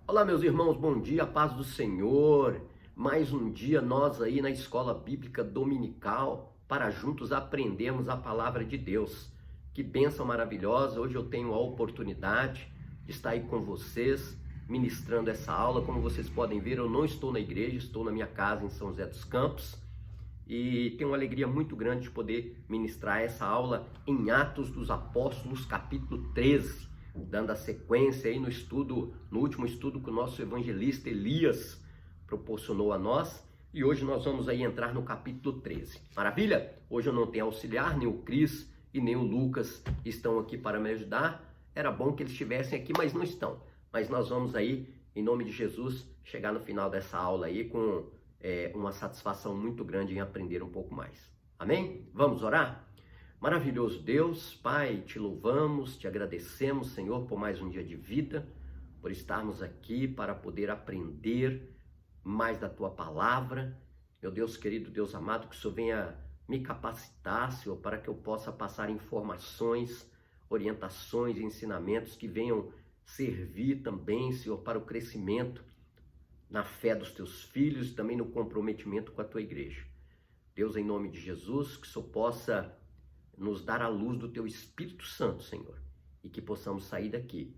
Olá, meus irmãos, bom dia, paz do Senhor. Mais um dia nós aí na Escola Bíblica Dominical para juntos aprendermos a palavra de Deus. Que bênção maravilhosa! Hoje eu tenho a oportunidade de estar aí com vocês, ministrando essa aula. Como vocês podem ver, eu não estou na igreja, estou na minha casa em São José dos Campos. E tenho uma alegria muito grande de poder ministrar essa aula em Atos dos Apóstolos, capítulo 13. Dando a sequência aí no último estudo que o nosso evangelista Elias proporcionou a nós, e hoje nós vamos aí entrar no capítulo 13. Maravilha? Hoje eu não tenho auxiliar, nem o Cris e nem o Lucas estão aqui para me ajudar. Era bom que eles estivessem aqui, mas não estão. Mas nós vamos aí, em nome de Jesus, chegar no final dessa aula aí com uma satisfação muito grande em aprender um pouco mais. Amém? Vamos orar? Maravilhoso Deus, Pai, te louvamos, te agradecemos, Senhor, por mais um dia de vida, por estarmos aqui para poder aprender mais da Tua palavra. Meu Deus querido, Deus amado, que o Senhor venha me capacitar, Senhor, para que eu possa passar informações, orientações, ensinamentos que venham servir também, Senhor, para o crescimento na fé dos Teus filhos e também no comprometimento com a Tua igreja. Deus, em nome de Jesus, que o Senhor possa nos dar a luz do Teu Espírito Santo, Senhor, e que possamos sair daqui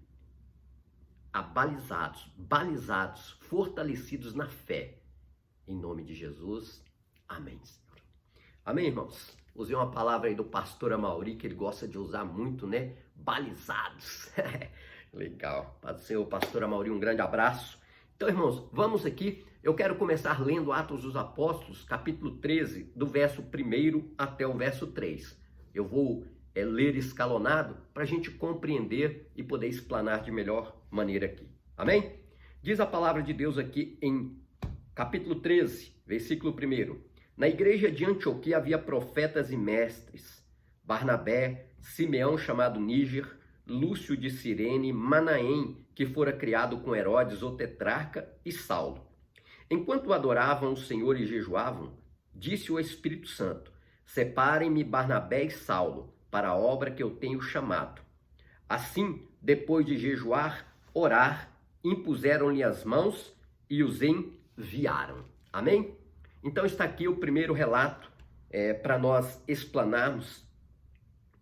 balizados, fortalecidos na fé, em nome de Jesus, amém, Senhor. Amém, irmãos? Usei uma palavra aí do pastor Amauri, que ele gosta de usar muito, né? Balizados. Legal. Paz do Senhor, pastor Amauri, um grande abraço. Então, irmãos, vamos aqui. Eu quero começar lendo Atos dos Apóstolos, capítulo 13, do verso 1 até o verso 3. Eu vou ler escalonado para a gente compreender e poder explanar de melhor maneira aqui. Amém? Diz a palavra de Deus aqui em capítulo 13, versículo 1. Na igreja de Antioquia havia profetas e mestres: Barnabé, Simeão chamado Níger, Lúcio de Cirene, Manaém, que fora criado com Herodes o tetrarca, e Saulo. Enquanto adoravam o Senhor e jejuavam, disse o Espírito Santo: separem-me Barnabé e Saulo para a obra que eu tenho chamado. Assim, depois de jejuar, orar, impuseram-lhe as mãos e os enviaram. Amém? Então está aqui o primeiro relato para nós explanarmos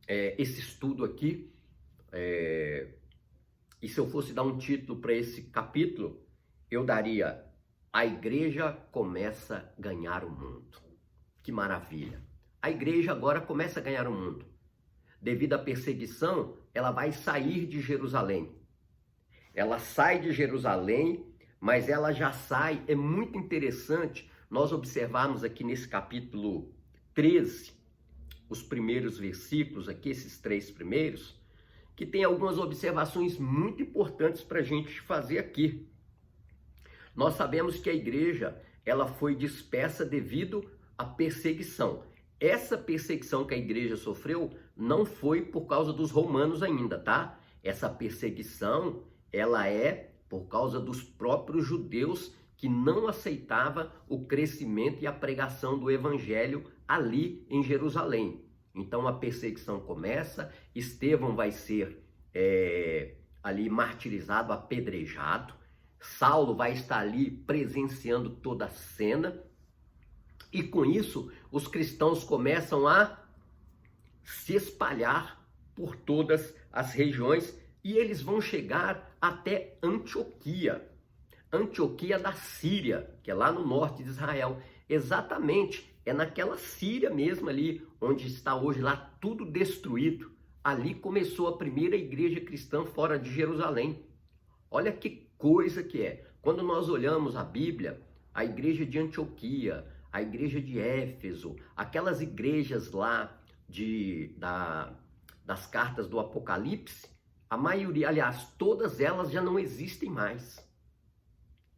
esse estudo aqui. E se eu fosse dar um título para esse capítulo, eu daria: A Igreja Começa a Ganhar o Mundo. Que maravilha! A igreja agora começa a ganhar o mundo. Devido à perseguição, ela vai sair de Jerusalém. Ela sai de Jerusalém, mas ela já sai. É muito interessante nós observarmos aqui nesse capítulo 13, os primeiros versículos aqui, esses 3 primeiros, que tem algumas observações muito importantes para a gente fazer aqui. Nós sabemos que a igreja ela foi dispersa devido à perseguição. Essa perseguição que a igreja sofreu não foi por causa dos romanos ainda, tá? Essa perseguição, ela é por causa dos próprios judeus que não aceitavam o crescimento e a pregação do evangelho ali em Jerusalém. Então a perseguição começa, Estevão vai ser ali martirizado, apedrejado, Saulo vai estar ali presenciando toda a cena. E com isso, os cristãos começam a se espalhar por todas as regiões e eles vão chegar até Antioquia. Antioquia da Síria, que é lá no norte de Israel. Exatamente, é naquela Síria mesmo ali, onde está hoje lá tudo destruído. Ali começou a primeira igreja cristã fora de Jerusalém. Olha que coisa que é. Quando nós olhamos a Bíblia, a igreja de Antioquia, a igreja de Éfeso, aquelas igrejas lá das cartas do Apocalipse, a maioria, aliás, todas elas já não existem mais.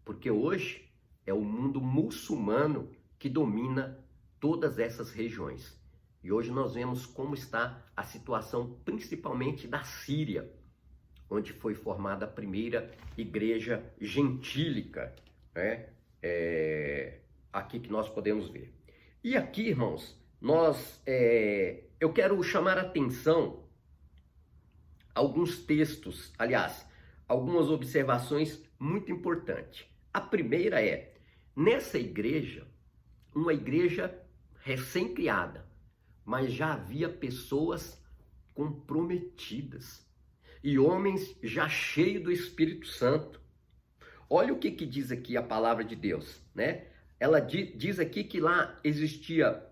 Porque hoje é o mundo muçulmano que domina todas essas regiões. E hoje nós vemos como está a situação principalmente da Síria, onde foi formada a primeira igreja gentílica, né? Aqui que nós podemos ver. E aqui, irmãos, eu quero chamar a atenção a alguns textos, aliás, algumas observações muito importantes. A primeira é, nessa igreja, uma igreja recém-criada, mas já havia pessoas comprometidas e homens já cheios do Espírito Santo. Olha o que diz aqui a palavra de Deus, né? Ela diz aqui que lá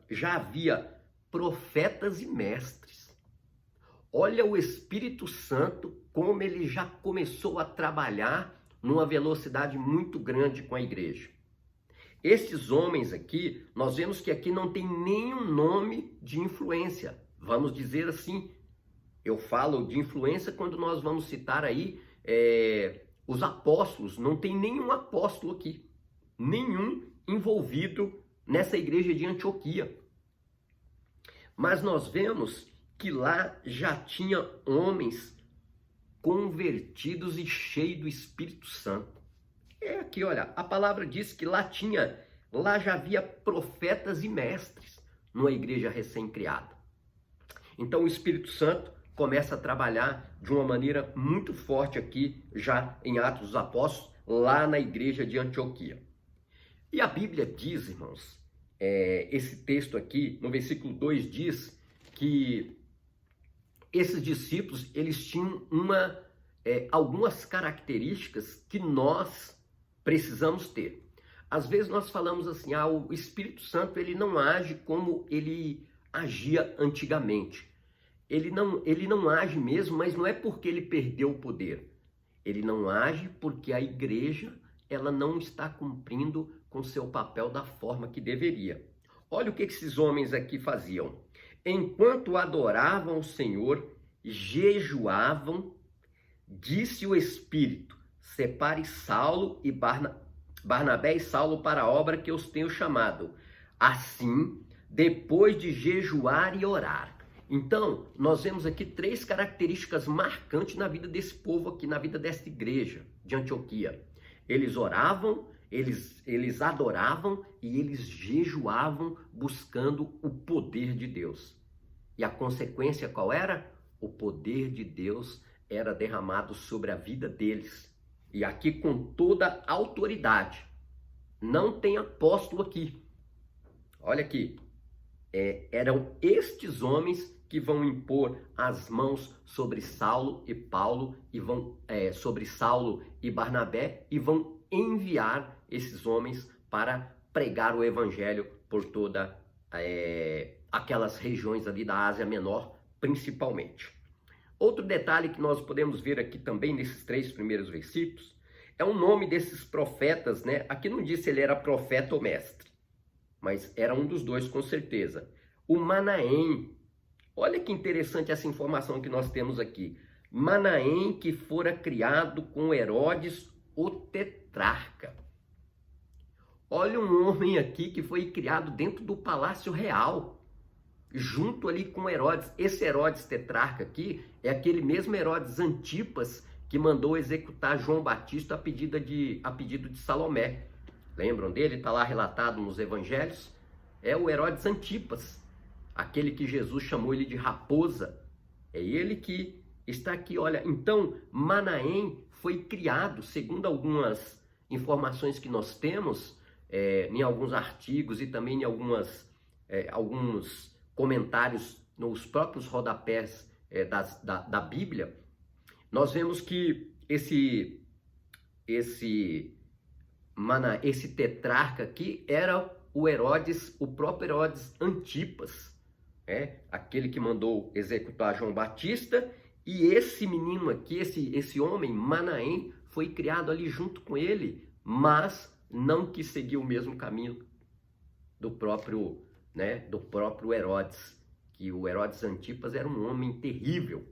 já havia profetas e mestres. Olha o Espírito Santo, como ele já começou a trabalhar numa velocidade muito grande com a igreja. Esses homens aqui, nós vemos que aqui não tem nenhum nome de influência. Vamos dizer assim, eu falo de influência quando nós vamos citar aí os apóstolos. Não tem nenhum apóstolo aqui, nenhum envolvido nessa igreja de Antioquia. Mas nós vemos que lá já tinha homens convertidos e cheios do Espírito Santo. É aqui, olha, a palavra diz que lá já havia profetas e mestres numa igreja recém-criada. Então o Espírito Santo começa a trabalhar de uma maneira muito forte aqui, já em Atos dos Apóstolos, lá na igreja de Antioquia. E a Bíblia diz, irmãos, esse texto aqui, no versículo 2, diz que esses discípulos, eles tinham algumas características que nós precisamos ter. Às vezes nós falamos assim, o Espírito Santo ele não age como ele agia antigamente. Ele não age mesmo, mas não é porque ele perdeu o poder. Ele não age porque a igreja ela não está cumprindo com seu papel da forma que deveria. Olha o que esses homens aqui faziam. Enquanto adoravam o Senhor, jejuavam, disse o Espírito, separe Saulo e Barnabé e Saulo para a obra que eu os tenho chamado. Assim, depois de jejuar e orar. Então, nós vemos aqui 3 características marcantes na vida desse povo aqui, na vida desta igreja de Antioquia. Eles oravam, eles adoravam e eles jejuavam buscando o poder de Deus. E a consequência qual era? O poder de Deus era derramado sobre a vida deles. E aqui com toda a autoridade. Não tem apóstolo aqui. Olha aqui. Eram estes homens que vão impor as mãos sobre Saulo e Paulo, e sobre Saulo e Barnabé, e vão enviar esses homens para pregar o evangelho por toda aquelas regiões ali da Ásia Menor, principalmente. Outro detalhe que nós podemos ver aqui também nesses 3 primeiros versículos é o nome desses profetas, né? Aqui não diz se ele era profeta ou mestre, mas era um dos dois com certeza. O Manaém, olha que interessante essa informação que nós temos aqui. Manaém que fora criado com Herodes o tetrarca. Olha um homem aqui que foi criado dentro do palácio real, junto ali com Herodes. Esse Herodes tetrarca aqui é aquele mesmo Herodes Antipas que mandou executar João Batista a pedido de Salomé. Lembram dele? Está lá relatado nos evangelhos. É o Herodes Antipas, aquele que Jesus chamou ele de raposa. É ele que está aqui, olha. Então, Manaém foi criado, segundo algumas informações que nós temos, em alguns artigos e também em alguns comentários nos próprios rodapés da Bíblia, nós vemos que esse tetrarca aqui era o próprio Herodes Antipas, aquele que mandou executar João Batista, e esse menino aqui, esse homem, Manaém, foi criado ali junto com ele, mas não quis seguir o mesmo caminho do próprio Herodes, que o Herodes Antipas era um homem terrível.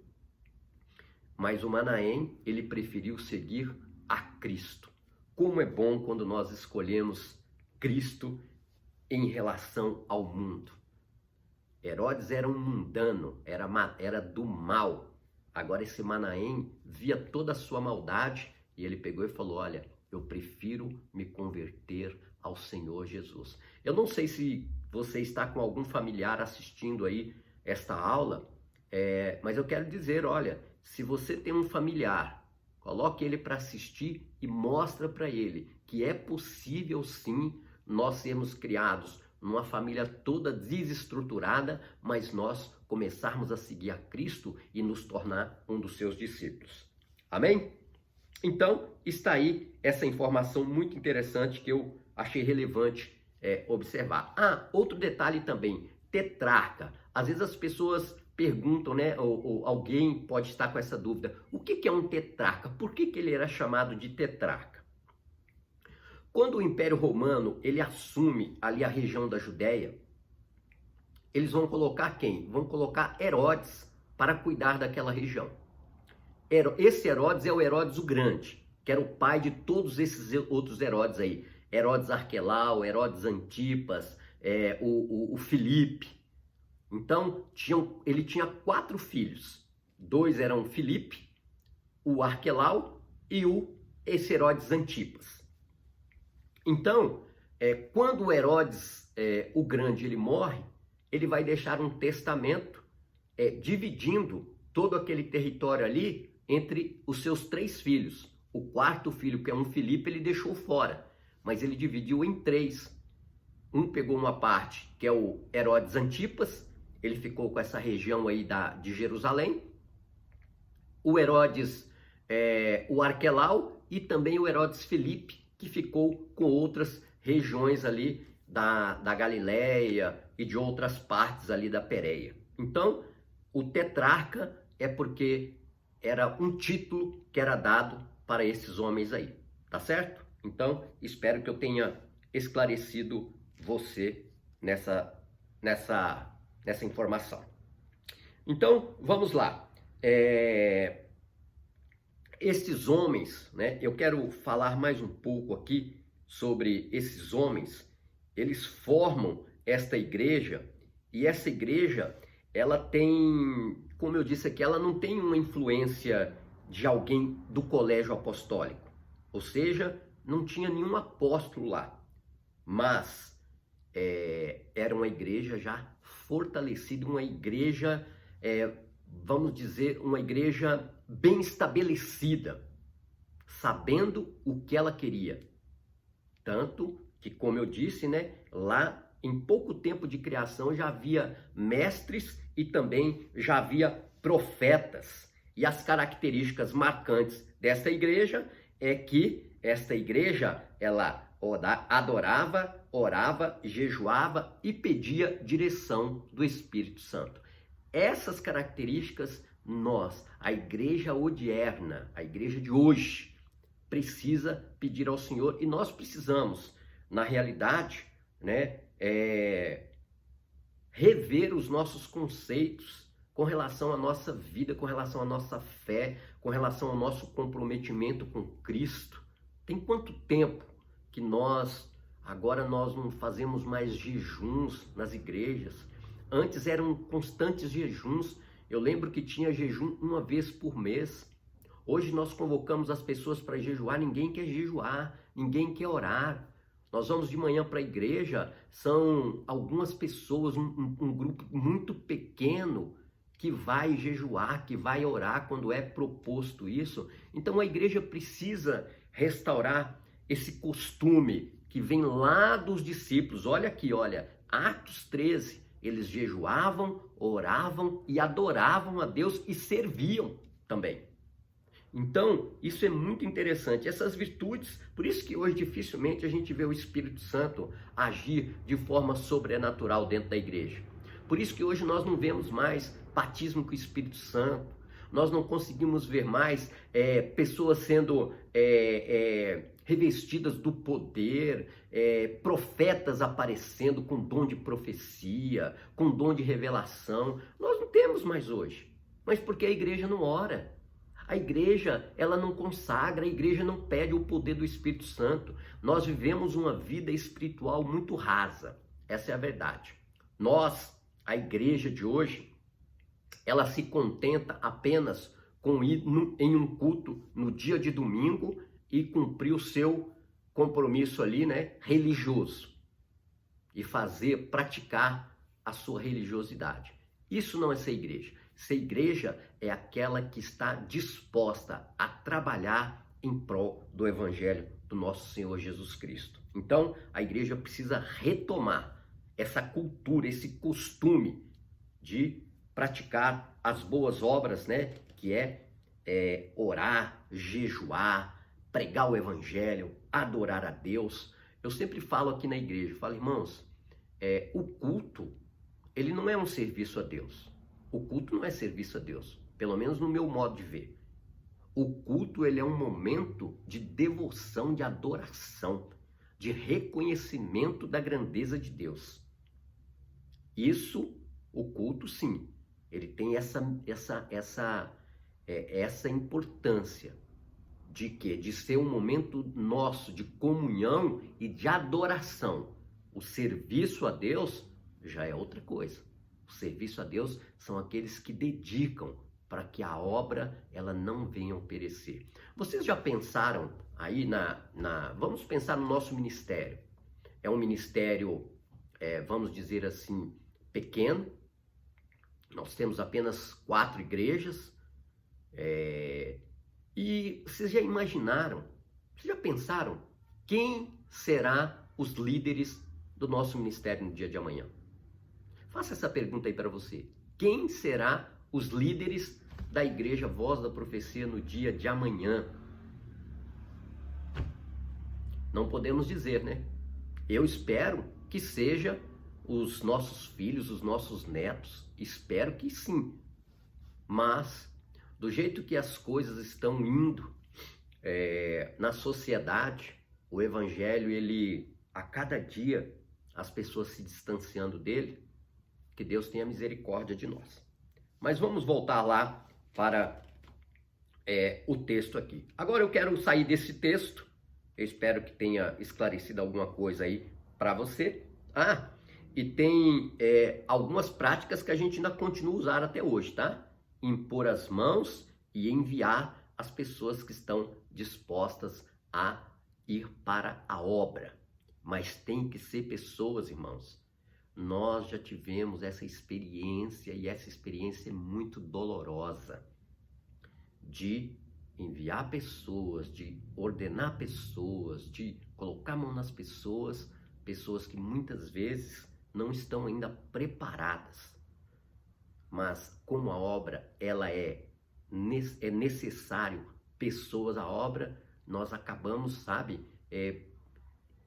Mas o Manaém, ele preferiu seguir a Cristo. Como é bom quando nós escolhemos Cristo em relação ao mundo. Herodes era um mundano, era do mal. Agora esse Manaém via toda a sua maldade e ele pegou e falou, olha, eu prefiro me converter ao Senhor Jesus. Eu não sei se você está com algum familiar assistindo aí esta aula, mas eu quero dizer, olha, se você tem um familiar Coloque ele para assistir e mostra para ele que é possível sim nós sermos criados numa família toda desestruturada, mas nós começarmos a seguir a Cristo e nos tornar um dos seus discípulos. Amém? Então, está aí essa informação muito interessante que eu achei relevante observar. Outro detalhe também, tetrarca. Às vezes as pessoas perguntam, né, ou alguém pode estar com essa dúvida, o que é um tetrarca? Por que ele era chamado de tetrarca? Quando o Império Romano ele assume ali a região da Judéia, eles vão colocar quem? Vão colocar Herodes para cuidar daquela região. Esse Herodes é o Herodes o Grande, que era o pai de todos esses outros Herodes aí. Herodes Arquelau, Herodes Antipas, o Filipe. Então, ele tinha 4 filhos. 2 eram Filipe, o Arquelau e esse Herodes Antipas. Então, quando o Herodes o Grande ele morre, ele vai deixar um testamento dividindo todo aquele território ali entre os seus 3 filhos. O 4º filho, que é um Filipe, ele deixou fora, mas ele dividiu em 3. Um pegou uma parte, que é o Herodes Antipas, ele ficou com essa região aí de Jerusalém. O Herodes, o Arquelau, e também o Herodes Filipe, que ficou com outras regiões ali da Galileia e de outras partes ali da Pérea. Então, o tetrarca é porque era um título que era dado para esses homens aí, tá certo? Então, espero que eu tenha esclarecido você nessa informação. Então, vamos lá. Esses homens, né? Eu quero falar mais um pouco aqui sobre esses homens. Eles formam esta igreja, e essa igreja, ela tem, como eu disse aqui, ela não tem uma influência de alguém do colégio apostólico. Ou seja, não tinha nenhum apóstolo lá. Mas era uma igreja já fortalecida, uma igreja, vamos dizer, uma igreja bem estabelecida, sabendo o que ela queria. Tanto que, como eu disse, né, lá em pouco tempo de criação já havia mestres e também já havia profetas. E as características marcantes desta igreja é que esta igreja, ela adorava, orava, jejuava e pedia direção do Espírito Santo. Essas características nós, a igreja odierna, a igreja de hoje, precisa pedir ao Senhor, e nós precisamos, na realidade, né, rever os nossos conceitos com relação à nossa vida, com relação à nossa fé, com relação ao nosso comprometimento com Cristo. Tem quanto tempo que agora nós não fazemos mais jejuns nas igrejas? Antes eram constantes jejuns. Eu lembro que tinha jejum uma vez por mês. Hoje nós convocamos as pessoas para jejuar, ninguém quer jejuar, ninguém quer orar. Nós vamos de manhã para a igreja, são algumas pessoas, um grupo muito pequeno que vai jejuar, que vai orar quando é proposto isso. Então a igreja precisa restaurar esse costume que vem lá dos discípulos. Olha aqui, olha, Atos 13. Eles jejuavam, oravam e adoravam a Deus e serviam também. Então, isso é muito interessante. Essas virtudes, por isso que hoje dificilmente a gente vê o Espírito Santo agir de forma sobrenatural dentro da igreja. Por isso que hoje nós não vemos mais batismo com o Espírito Santo. Nós não conseguimos ver mais pessoas sendo revestidas do poder, profetas aparecendo com dom de profecia, com dom de revelação. Nós não temos mais hoje. Mas porque a igreja não ora. A igreja, ela não consagra, a igreja não pede o poder do Espírito Santo. Nós vivemos uma vida espiritual muito rasa. Essa é a verdade. Nós, a igreja de hoje, ela se contenta apenas com ir em um culto no dia de domingo e cumprir o seu compromisso ali, né, religioso. E praticar a sua religiosidade. Isso não é ser igreja. Se a igreja é aquela que está disposta a trabalhar em prol do evangelho do nosso Senhor Jesus Cristo. Então, a igreja precisa retomar essa cultura, esse costume de praticar as boas obras, né? Que é orar, jejuar, pregar o evangelho, adorar a Deus. Eu sempre falo aqui na igreja, falo, irmãos, o culto, ele não é um serviço a Deus. O culto não é serviço a Deus, pelo menos no meu modo de ver. O culto, ele é um momento de devoção, de adoração, de reconhecimento da grandeza de Deus. Isso, o culto, sim, ele tem essa importância de quê? De ser um momento nosso de comunhão e de adoração. O serviço a Deus já é outra coisa. O serviço a Deus são aqueles que dedicam para que a obra ela não venha a perecer. Vocês já pensaram aí vamos pensar no nosso ministério. É um ministério, vamos dizer assim, pequeno. Nós temos apenas 4 igrejas. E vocês já imaginaram, vocês já pensaram quem será os líderes do nosso ministério no dia de amanhã? Faça essa pergunta aí para você. Quem será os líderes da igreja Voz da Profecia no dia de amanhã? Não podemos dizer, né? Eu espero que seja os nossos filhos, os nossos netos. Espero que sim. Mas, do jeito que as coisas estão indo na sociedade, o evangelho, ele, a cada dia, as pessoas se distanciando dele, que Deus tenha misericórdia de nós. Mas vamos voltar lá para o texto aqui. Agora eu quero sair desse texto. Eu espero que tenha esclarecido alguma coisa aí para você. E tem algumas práticas que a gente ainda continua a usar até hoje, tá? Impor as mãos e enviar as pessoas que estão dispostas a ir para a obra. Mas tem que ser pessoas, irmãos. Nós já tivemos essa experiência, e essa experiência é muito dolorosa, de enviar pessoas, de ordenar pessoas, de colocar a mão nas pessoas, pessoas que muitas vezes não estão ainda preparadas. Mas como a obra ela é necessário pessoas à obra, nós acabamos, sabe,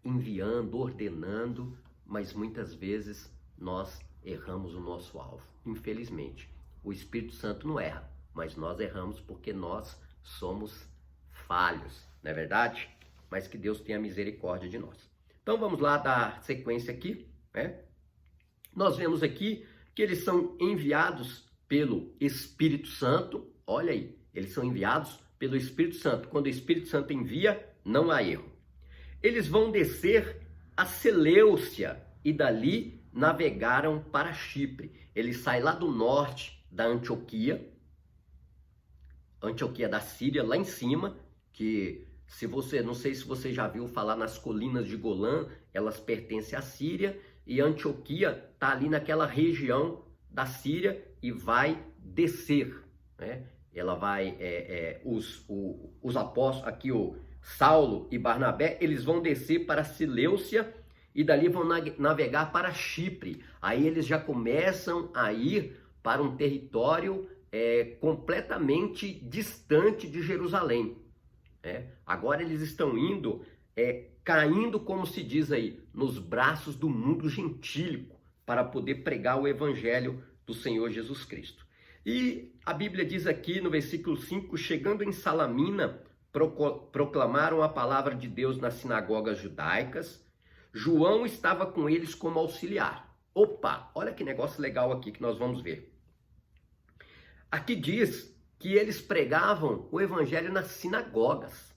enviando, ordenando, mas muitas vezes nós erramos o nosso alvo. Infelizmente, o Espírito Santo não erra, mas nós erramos porque nós somos falhos, não é verdade? Mas que Deus tenha misericórdia de nós. Então vamos lá dar sequência aqui, né? Nós vemos aqui que eles são enviados pelo Espírito Santo. Olha aí, eles são enviados pelo Espírito Santo. Quando o Espírito Santo envia, não há erro. Eles vão descer a Seleucia e dali navegaram para Chipre. Eles saem lá do norte da Antioquia da Síria, lá em cima, que não sei se você já viu falar nas colinas de Golã, elas pertencem à Síria, e Antioquia está ali naquela região da Síria e vai descer, né? Ela vai, os apóstolos, aqui o Saulo e Barnabé, eles vão descer para Seleucia e dali vão navegar para Chipre. Aí eles já começam a ir para um território completamente distante de Jerusalém. Agora eles estão indo, caindo, como se diz aí, nos braços do mundo gentílico, para poder pregar o evangelho do Senhor Jesus Cristo. E a Bíblia diz aqui no versículo 5, chegando em Salamina, proclamaram a palavra de Deus nas sinagogas judaicas. João estava com eles como auxiliar. Opa, olha que negócio legal aqui que nós vamos ver. Aqui diz que eles pregavam o evangelho nas sinagogas.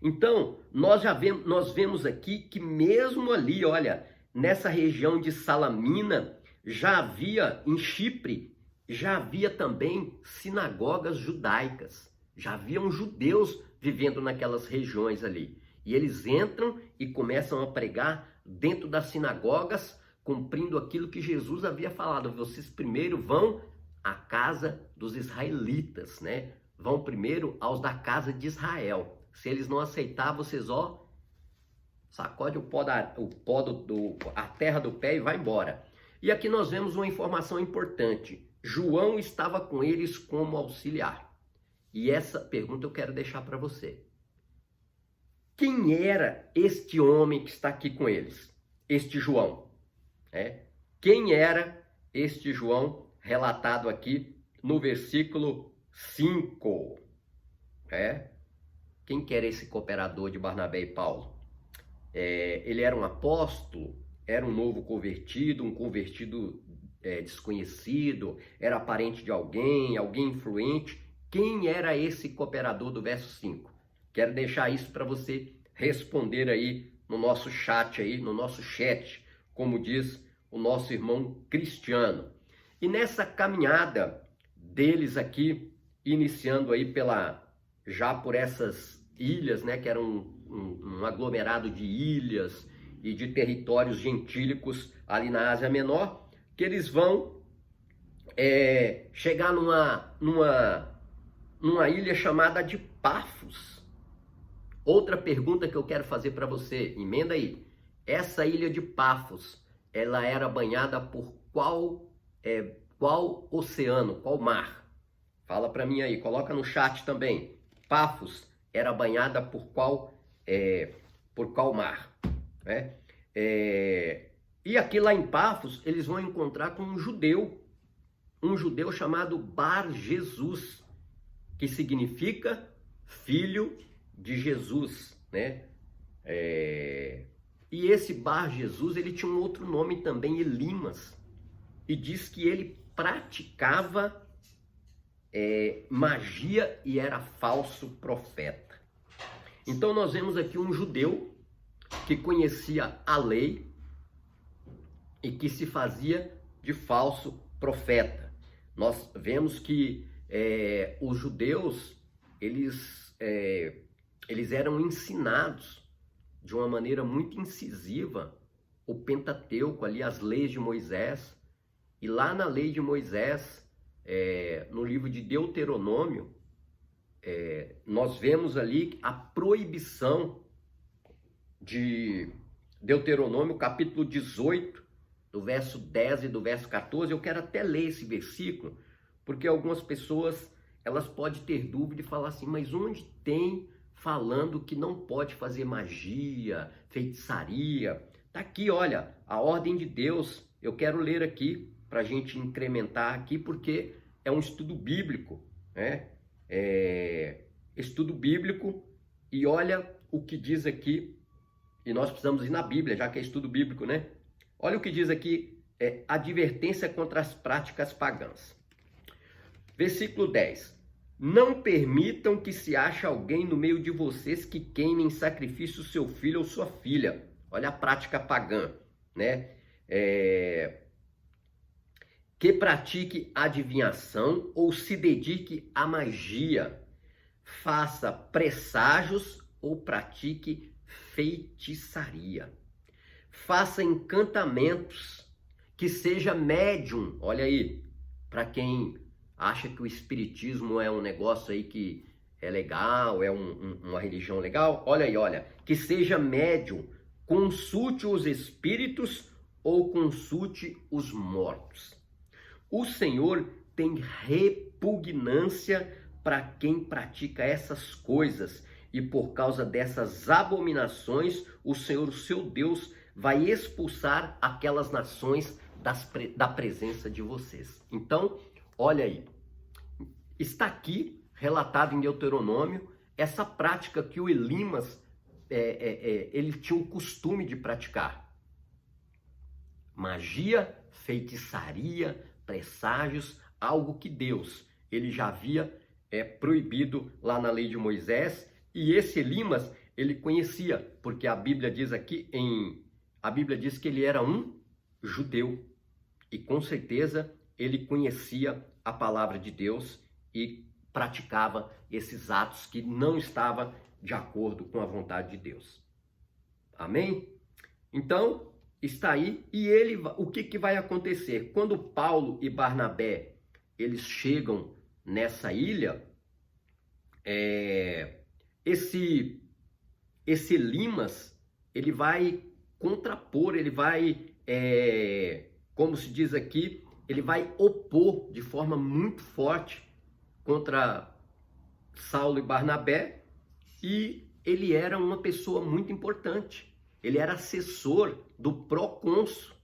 Então, nós vemos aqui que mesmo ali, olha, nessa região de Salamina, já havia, em Chipre, já havia também sinagogas judaicas. Já haviam judeus vivendo naquelas regiões ali. E eles entram e começam a pregar dentro das sinagogas, cumprindo aquilo que Jesus havia falado. Vocês primeiro vão à casa dos israelitas, né? Vão primeiro aos da casa de Israel. Se eles não aceitar, vocês, ó, sacode a terra do pé e vai embora. E aqui nós vemos uma informação importante. João estava com eles como auxiliar. E essa pergunta eu quero deixar para você. Quem era este homem que está aqui com eles? Este João. Quem era este João relatado aqui no versículo 5? Quem que era esse cooperador de Barnabé e Paulo? Ele era um apóstolo? Era um novo convertido? Um convertido desconhecido? Era parente de alguém? Alguém influente? Quem era esse cooperador do verso 5? Quero deixar isso para você responder aí no nosso chat, como diz o nosso irmão Cristiano. E nessa caminhada deles aqui, iniciando aí já por essas ilhas, né, que eram um aglomerado de ilhas e de territórios gentílicos ali na Ásia Menor, que eles vão chegar numa ilha chamada de Pafos. Outra pergunta que eu quero fazer para você, emenda aí. Essa ilha de Pafos, ela era banhada por qual oceano, qual mar? Fala para mim aí, coloca no chat também. Pafos era banhada por qual mar? E aqui lá em Pafos, eles vão encontrar com um judeu chamado Bar Jesus, que significa filho de Jesus, né? E esse Bar Jesus, ele tinha um outro nome também, Elimas, e diz que ele praticava magia e era falso profeta. Então nós vemos aqui um judeu que conhecia a lei e que se fazia de falso profeta. Nós vemos que os judeus, eles eram ensinados de uma maneira muito incisiva o Pentateuco, ali as leis de Moisés. E lá na lei de Moisés, no livro de Deuteronômio, nós vemos ali a proibição de Deuteronômio, capítulo 18, do verso 10 e do verso 14. Eu quero até ler esse versículo, porque algumas pessoas, elas podem ter dúvida e falar assim, mas onde tem falando que não pode fazer magia, feitiçaria? Tá aqui, olha, a ordem de Deus. Eu quero ler aqui para a gente incrementar aqui, porque é um estudo bíblico, né? Estudo bíblico, e olha o que diz aqui, e nós precisamos ir na Bíblia, já que é estudo bíblico, né? Olha o que diz aqui, advertência contra as práticas pagãs. Versículo 10. Não permitam que se ache alguém no meio de vocês que queime em sacrifício seu filho ou sua filha. Olha a prática pagã, né? Que pratique adivinhação ou se dedique à magia. Faça presságios ou pratique feitiçaria. Faça encantamentos, que seja médium. Olha aí, para quem acha que o espiritismo é um negócio aí que é legal, é uma religião legal, olha aí, olha, que seja médium, consulte os espíritos ou consulte os mortos. O Senhor tem repugnância para quem pratica essas coisas, e por causa dessas abominações, o Senhor, o seu Deus, vai expulsar aquelas nações da presença de vocês. Então, olha aí, está aqui relatado em Deuteronômio essa prática que o Elimas, ele tinha o costume de praticar. Magia, feitiçaria, presságios, algo que Deus, ele já havia proibido lá na lei de Moisés, e esse Elimas, ele conhecia, porque a Bíblia diz aqui, a Bíblia diz que ele era um judeu, e com certeza ele conhecia a palavra de Deus e praticava esses atos que não estavam de acordo com a vontade de Deus. Amém? Então, está aí, e o que vai acontecer? Quando Paulo e Barnabé, eles chegam nessa ilha, esse Elimas, ele vai contrapor, ele vai, como se diz aqui, ele vai opor de forma muito forte contra Saulo e Barnabé, e ele era uma pessoa muito importante. Ele era assessor do procônsul.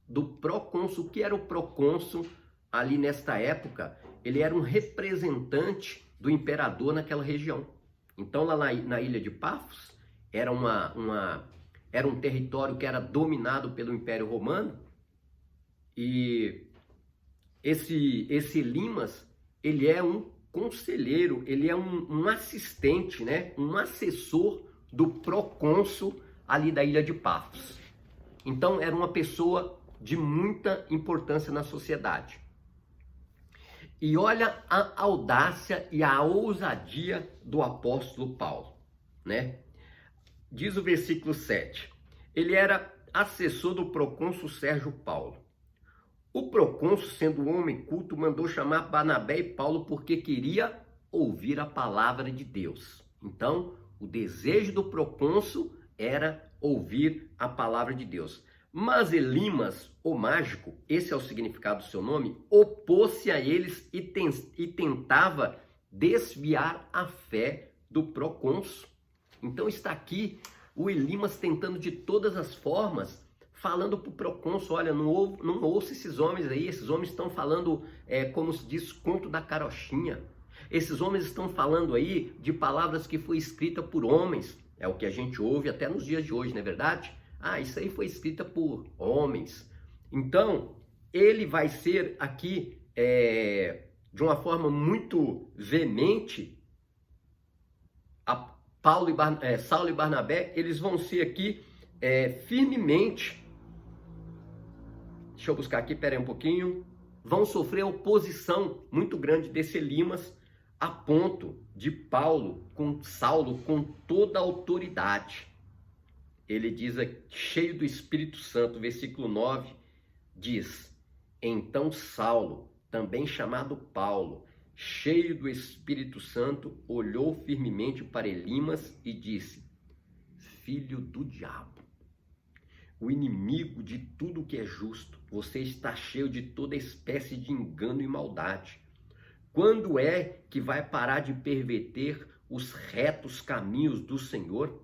O que era o procônsul ali nesta época? Ele era um representante do imperador naquela região. Então, lá na ilha de Pafos, era um território que era dominado pelo Império Romano, e esse Elimas, ele é um conselheiro, ele é um assistente, né? Um assessor do procônsul ali da ilha de Pafos. Então, era uma pessoa de muita importância na sociedade. E olha a audácia e a ousadia do apóstolo Paulo, né? Diz o versículo 7. Ele era assessor do procônsul Sérgio Paulo. O procônsul, sendo um homem culto, mandou chamar Barnabé e Paulo porque queria ouvir a palavra de Deus. Então, o desejo do procônsul era ouvir a palavra de Deus. Mas Elimas, o mágico, esse é o significado do seu nome, opôs-se a eles e tentava desviar a fé do procônsul. Então está aqui o Elimas tentando de todas as formas, falando para o procônsul: olha, não ouça esses homens aí, esses homens estão falando, como se diz, conto da carochinha. Esses homens estão falando aí de palavras que foi escrita por homens. É o que a gente ouve até nos dias de hoje, não é verdade? Ah, isso aí foi escrita por homens. Então, ele vai ser aqui, de uma forma muito veemente, Saulo e Barnabé, eles vão ser aqui firmemente, deixa eu buscar aqui, pera aí um pouquinho, vão sofrer oposição muito grande desse Elimas, a ponto de Saulo, com toda a autoridade. Ele diz, cheio do Espírito Santo, versículo 9, diz: então Saulo, também chamado Paulo, cheio do Espírito Santo, olhou firmemente para Elimas e disse: filho do diabo, o inimigo de tudo que é justo, você está cheio de toda espécie de engano e maldade. Quando é que vai parar de perverter os retos caminhos do Senhor?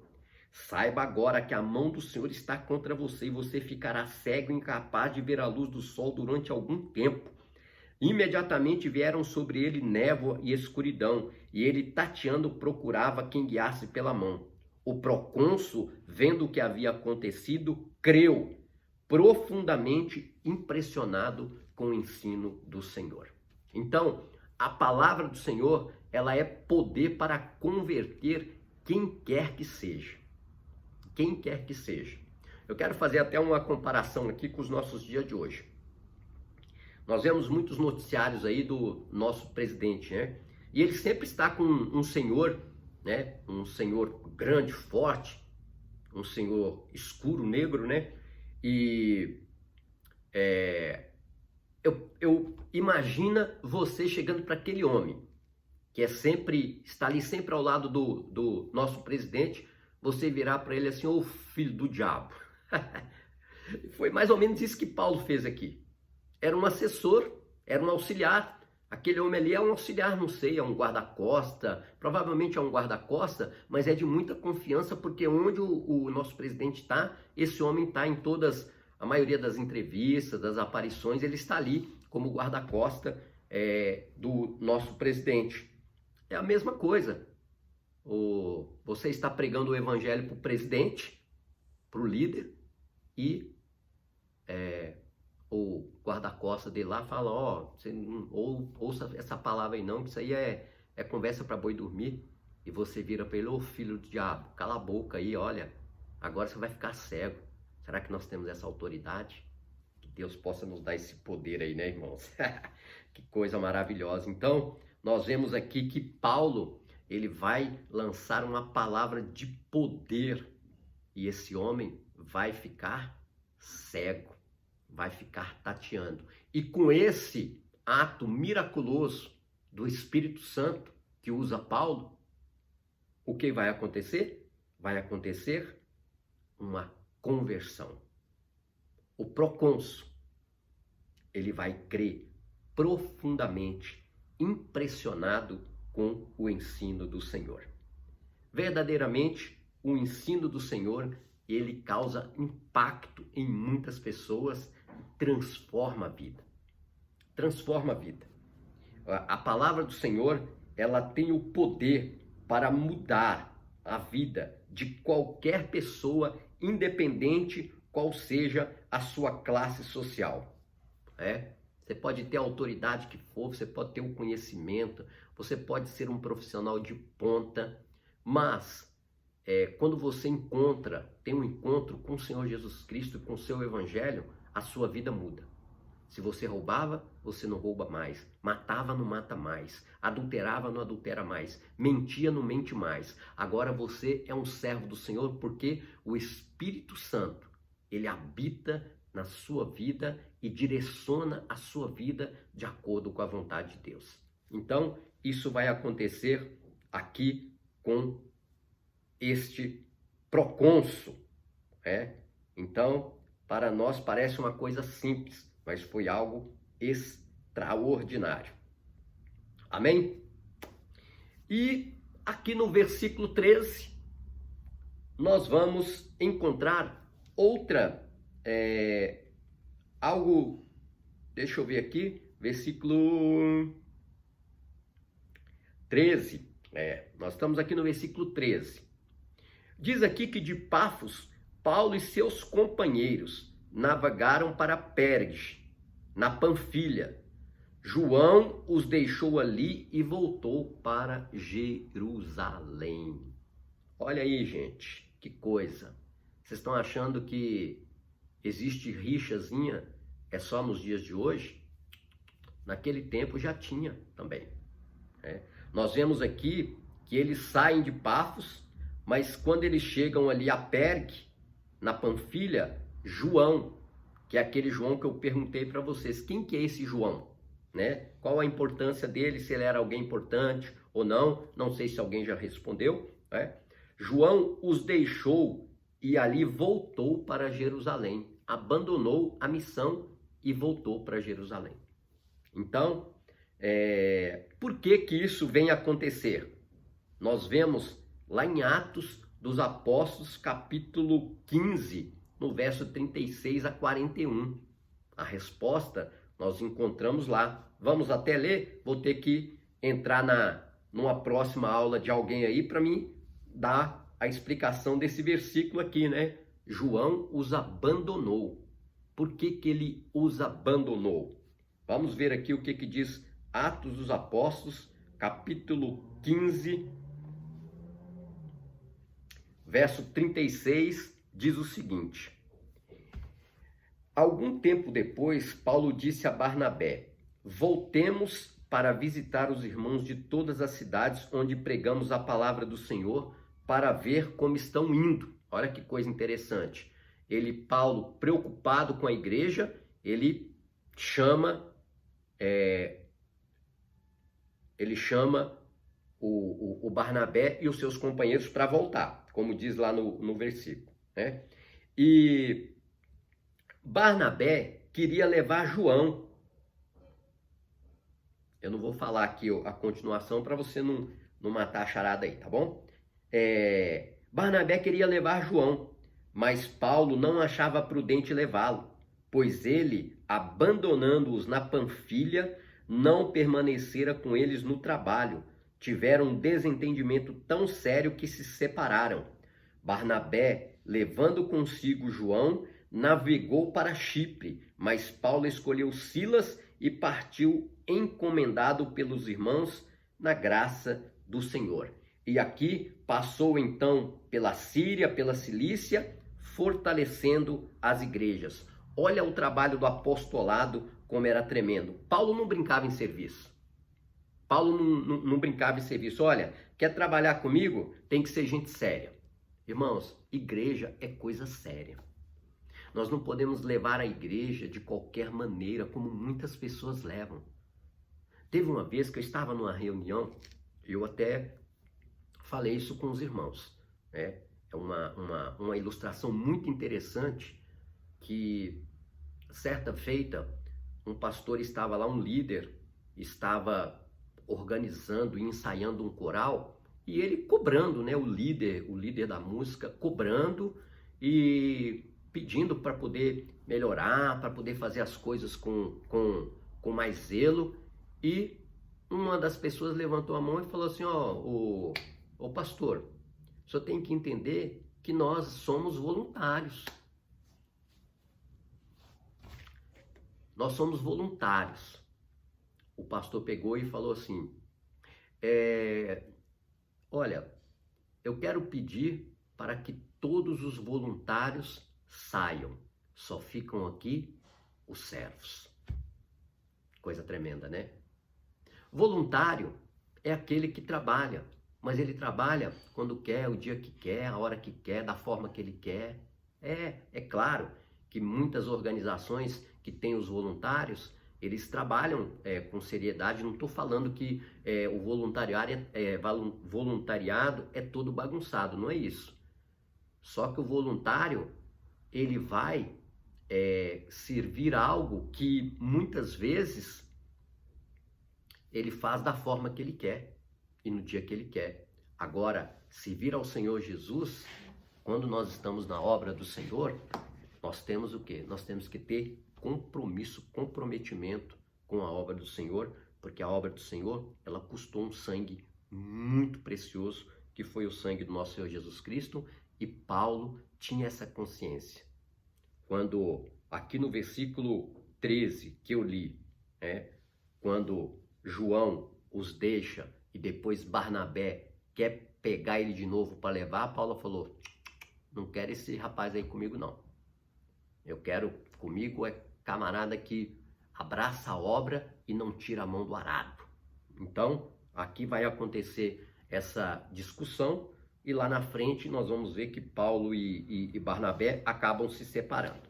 Saiba agora que a mão do Senhor está contra você e você ficará cego e incapaz de ver a luz do sol durante algum tempo. Imediatamente vieram sobre ele névoa e escuridão, e ele, tateando, procurava quem guiasse pela mão. O procônsul, vendo o que havia acontecido, creu, profundamente impressionado com o ensino do Senhor. Então, a palavra do Senhor, ela é poder para converter quem quer que seja. Quem quer que seja. Eu quero fazer até uma comparação aqui com os nossos dias de hoje. Nós vemos muitos noticiários aí do nosso presidente, né? E ele sempre está com um senhor, né? Um senhor grande, forte, um senhor escuro, negro, né? E eu imagina você chegando para aquele homem que está ali sempre ao lado do nosso presidente, você virar para ele assim: ô filho do diabo. Foi mais ou menos isso que Paulo fez aqui. Era um assessor, era um auxiliar. Aquele homem ali é um auxiliar, não sei, é um guarda-costa, provavelmente é um guarda-costa, mas é de muita confiança, porque onde o nosso presidente está, esse homem está em a maioria das entrevistas, das aparições, ele está ali como guarda-costa do nosso presidente. É a mesma coisa. Você está pregando o evangelho para o presidente, para o líder, e o guarda-costa dele lá fala: você não ouça essa palavra aí não, que isso aí é conversa para boi dormir. E você vira para ele: ô filho do diabo, cala a boca aí, olha, agora você vai ficar cego. Será que nós temos essa autoridade? Que Deus possa nos dar esse poder aí, né, irmãos? Que coisa maravilhosa. Então, nós vemos aqui que Paulo, ele vai lançar uma palavra de poder, e esse homem vai ficar cego, vai ficar tateando. E com esse ato miraculoso do Espírito Santo que usa Paulo, o que vai acontecer? Vai acontecer uma conversão. O procônsul, ele vai crer profundamente, impressionado com o ensino do Senhor. Verdadeiramente, o ensino do Senhor, ele causa impacto em muitas pessoas, transforma a vida. Transforma a vida. A palavra do Senhor, ela tem o poder para mudar a vida de qualquer pessoa, independente qual seja a sua classe social. Você pode ter a autoridade que for, você pode ter o conhecimento, você pode ser um profissional de ponta, mas quando você tem um encontro com o Senhor Jesus Cristo e com o seu Evangelho, a sua vida muda. Se você roubava, você não rouba mais. Matava, não mata mais. Adulterava, não adultera mais. Mentia, não mente mais. Agora você é um servo do Senhor porque o Espírito Santo, ele habita na sua vida e direciona a sua vida de acordo com a vontade de Deus. Então, isso vai acontecer aqui com este procônsul. Então, para nós parece uma coisa simples, mas foi algo extraordinário. Amém? E aqui no versículo 13, nós vamos encontrar algo, deixa eu ver aqui, versículo 13, nós estamos aqui no versículo 13. Diz aqui que de Pafos, Paulo e seus companheiros navegaram para Perge, na Panfilha. João os deixou ali e voltou para Jerusalém. Olha aí, gente, que coisa. Vocês estão achando que existe rixazinha só nos dias de hoje? Naquele tempo já tinha também. Nós vemos aqui que eles saem de Pafos, mas quando eles chegam ali a Perge, na Panfilha, João, que é aquele João que eu perguntei para vocês, quem que é esse João? Qual a importância dele, se ele era alguém importante ou não sei se alguém já respondeu. João os deixou e ali voltou para Jerusalém, abandonou a missão e voltou para Jerusalém. Então, por que isso vem acontecer? Nós vemos lá em Atos dos Apóstolos, capítulo 15, no verso 36 a 41. A resposta nós encontramos lá. Vamos até ler, vou ter que entrar numa próxima aula de alguém aí para mim dar a explicação desse versículo aqui, João os abandonou. Por que ele os abandonou? Vamos ver aqui o que diz Atos dos Apóstolos, capítulo 15, verso 36, diz o seguinte: Algum tempo depois, Paulo disse a Barnabé: voltemos para visitar os irmãos de todas as cidades onde pregamos a palavra do Senhor, para ver como estão indo. Olha que coisa interessante. Paulo, preocupado com a igreja, ele chama o Barnabé e os seus companheiros para voltar, como diz lá no versículo. E Barnabé queria levar João. Eu não vou falar aqui a continuação para você não matar a charada aí, tá bom? Barnabé queria levar João, mas Paulo não achava prudente levá-lo, pois ele, abandonando-os na Panfilha, não permanecera com eles no trabalho. Tiveram um desentendimento tão sério que se separaram. Barnabé, levando consigo João, navegou para Chipre, mas Paulo escolheu Silas e partiu encomendado pelos irmãos na graça do Senhor. E aqui passou então pela Síria, pela Cilícia, fortalecendo as igrejas. Olha o trabalho do apostolado, como era tremendo. Paulo não brincava em serviço. Paulo não brincava em serviço. Olha, quer trabalhar comigo? Tem que ser gente séria. Irmãos, igreja é coisa séria. Nós não podemos levar a igreja de qualquer maneira, como muitas pessoas levam. Teve uma vez que eu estava numa reunião, eu até falei isso com os irmãos, né? É uma ilustração muito interessante que, certa feita, um pastor estava lá, um líder, estava organizando e ensaiando um coral, e ele cobrando, né? O líder da música, cobrando e pedindo para poder melhorar, para poder fazer as coisas com mais zelo. E uma das pessoas levantou a mão e falou assim: ô pastor, o senhor tem que entender que nós somos voluntários. Nós somos voluntários. O pastor pegou e falou assim: olha, eu quero pedir para que todos os voluntários saiam. Só ficam aqui os servos. Coisa tremenda, né? Voluntário é aquele que trabalha, mas ele trabalha quando quer, o dia que quer, a hora que quer, da forma que ele quer. É claro que muitas organizações que têm os voluntários, eles trabalham com seriedade. Não estou falando que o voluntariado é todo bagunçado, não é isso. Só que o voluntário, ele vai servir algo que muitas vezes ele faz da forma que ele quer e no dia que ele quer. Agora, servir ao Senhor Jesus, quando nós estamos na obra do Senhor, nós temos o quê? Nós temos que ter compromisso, comprometimento com a obra do Senhor, porque a obra do Senhor, ela custou um sangue muito precioso, que foi o sangue do nosso Senhor Jesus Cristo, e Paulo tinha essa consciência. Quando, aqui no versículo 13 que eu li, quando João os deixa e depois Barnabé quer pegar ele de novo para levar, Paulo falou: não quero esse rapaz aí comigo não. Eu quero comigo camarada que abraça a obra e não tira a mão do arado. Então, aqui vai acontecer essa discussão e lá na frente nós vamos ver que Paulo e Barnabé acabam se separando.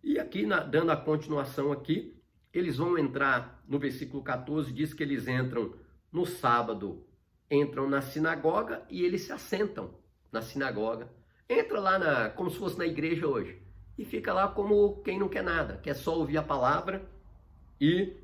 E aqui, dando a continuação aqui, eles vão entrar, no versículo 14, diz que eles entram no sábado, entram na sinagoga e eles se assentam na sinagoga. Entra lá como se fosse na igreja hoje. E fica lá como quem não quer nada, quer só ouvir a palavra. E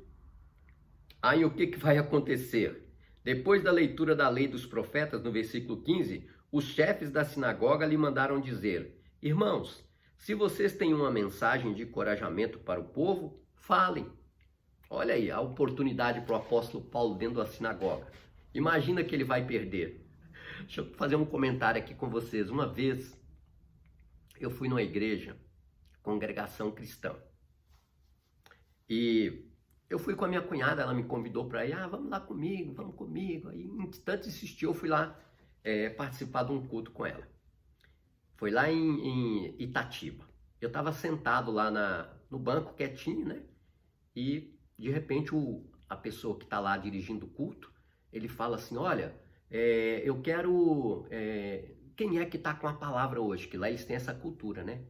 aí o que vai acontecer? Depois da leitura da lei dos profetas, no versículo 15, os chefes da sinagoga lhe mandaram dizer: irmãos, se vocês têm uma mensagem de encorajamento para o povo, falem. Olha aí a oportunidade para o apóstolo Paulo dentro da sinagoga. Imagina que ele vai perder. Deixa eu fazer um comentário aqui com vocês. Uma vez eu fui numa igreja, congregação cristã, e eu fui com a minha cunhada, ela me convidou para ir, vamos lá comigo, vamos comigo. Aí, tanto insistiu, eu fui lá participar de um culto com ela. Foi lá em Itatiba. Eu estava sentado lá no banco, quietinho, né? E, de repente, a pessoa que está lá dirigindo o culto, ele fala assim: olha, eu quero... quem é que está com a palavra hoje? Que lá eles têm essa cultura, né?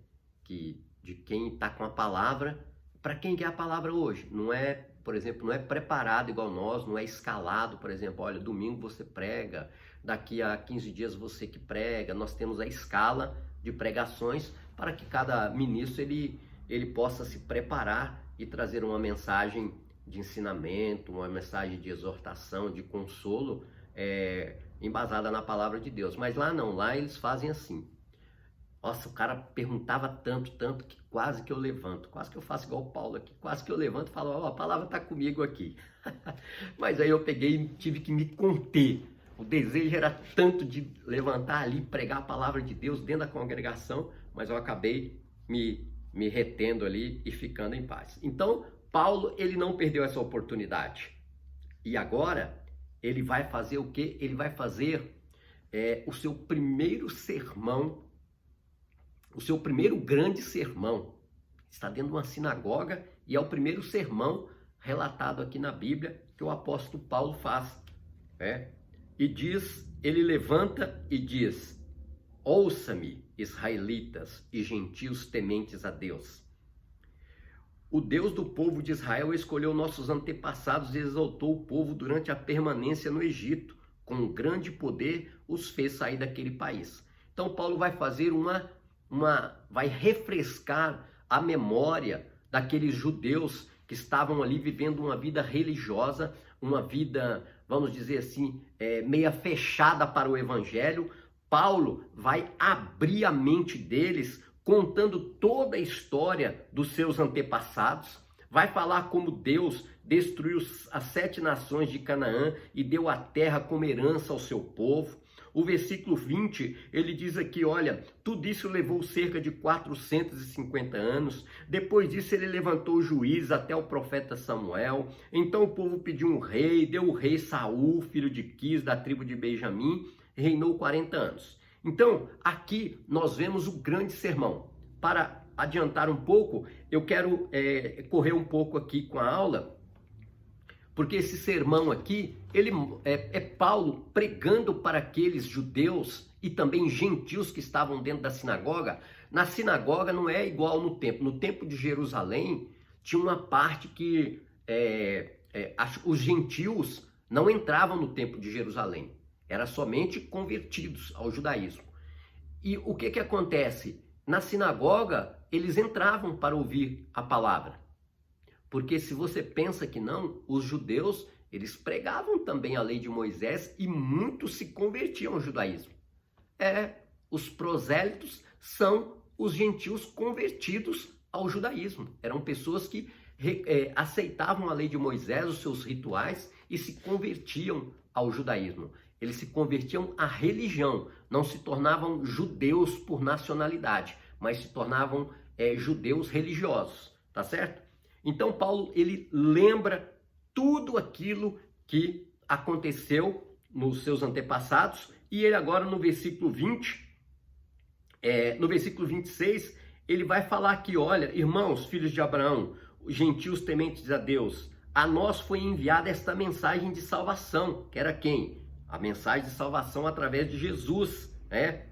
De quem está com a palavra, para quem quer a palavra hoje. Não é, por exemplo, não é preparado igual nós, não é escalado, por exemplo, olha, domingo você prega, daqui a 15 dias você que prega. Nós temos a escala de pregações para que cada ministro ele possa se preparar e trazer uma mensagem de ensinamento, uma mensagem de exortação, de consolo, embasada na palavra de Deus. Mas lá não, lá eles fazem assim. Nossa, o cara perguntava tanto que quase que eu levanto, quase que eu faço igual o Paulo aqui, quase que eu levanto e falo: a palavra está comigo aqui. Mas aí eu peguei e tive que me conter. O desejo era tanto de levantar ali, pregar a palavra de Deus dentro da congregação, mas eu acabei me retendo ali e ficando em paz. Então, Paulo, ele não perdeu essa oportunidade. E agora, ele vai fazer o quê? Ele vai fazer o seu primeiro sermão, o seu primeiro grande sermão. Está dentro de uma sinagoga e é o primeiro sermão relatado aqui na Bíblia que o apóstolo Paulo faz. E diz, ele levanta e diz: ouça-me, israelitas e gentios tementes a Deus. O Deus do povo de Israel escolheu nossos antepassados e exaltou o povo durante a permanência no Egito. Com grande poder os fez sair daquele país. Então Paulo vai fazer vai refrescar a memória daqueles judeus que estavam ali vivendo uma vida religiosa, uma vida, vamos dizer assim, meia fechada para o evangelho. Paulo vai abrir a mente deles, contando toda a história dos seus antepassados. Vai falar como Deus destruiu as 7 nações de Canaã e deu a terra como herança ao seu povo. O versículo 20, ele diz aqui, olha, tudo isso levou cerca de 450 anos. Depois disso ele levantou juízes até o profeta Samuel. Então o povo pediu um rei, deu o rei Saul, filho de Quis, da tribo de Benjamim, reinou 40 anos. Então, aqui nós vemos o grande sermão. Para adiantar um pouco, eu quero correr um pouco aqui com a aula, porque esse sermão aqui, ele é Paulo pregando para aqueles judeus e também gentios que estavam dentro da sinagoga. Na sinagoga não é igual no templo. No templo de Jerusalém, tinha uma parte que os gentios não entravam no templo de Jerusalém. Era somente convertidos ao judaísmo. E o que acontece? Na sinagoga, eles entravam para ouvir a palavra. Porque se você pensa que não, os judeus, eles pregavam também a lei de Moisés e muitos se convertiam ao judaísmo. Os prosélitos são os gentios convertidos ao judaísmo. Eram pessoas que aceitavam a lei de Moisés, os seus rituais, e se convertiam ao judaísmo. Eles se convertiam à religião, não se tornavam judeus por nacionalidade, mas se tornavam judeus religiosos, tá certo? Então Paulo, ele lembra tudo aquilo que aconteceu nos seus antepassados, e ele agora no versículo 20, no versículo 26, ele vai falar aqui, olha, irmãos, filhos de Abraão, gentios tementes a Deus, a nós foi enviada esta mensagem de salvação, que era quem? A mensagem de salvação através de Jesus, né?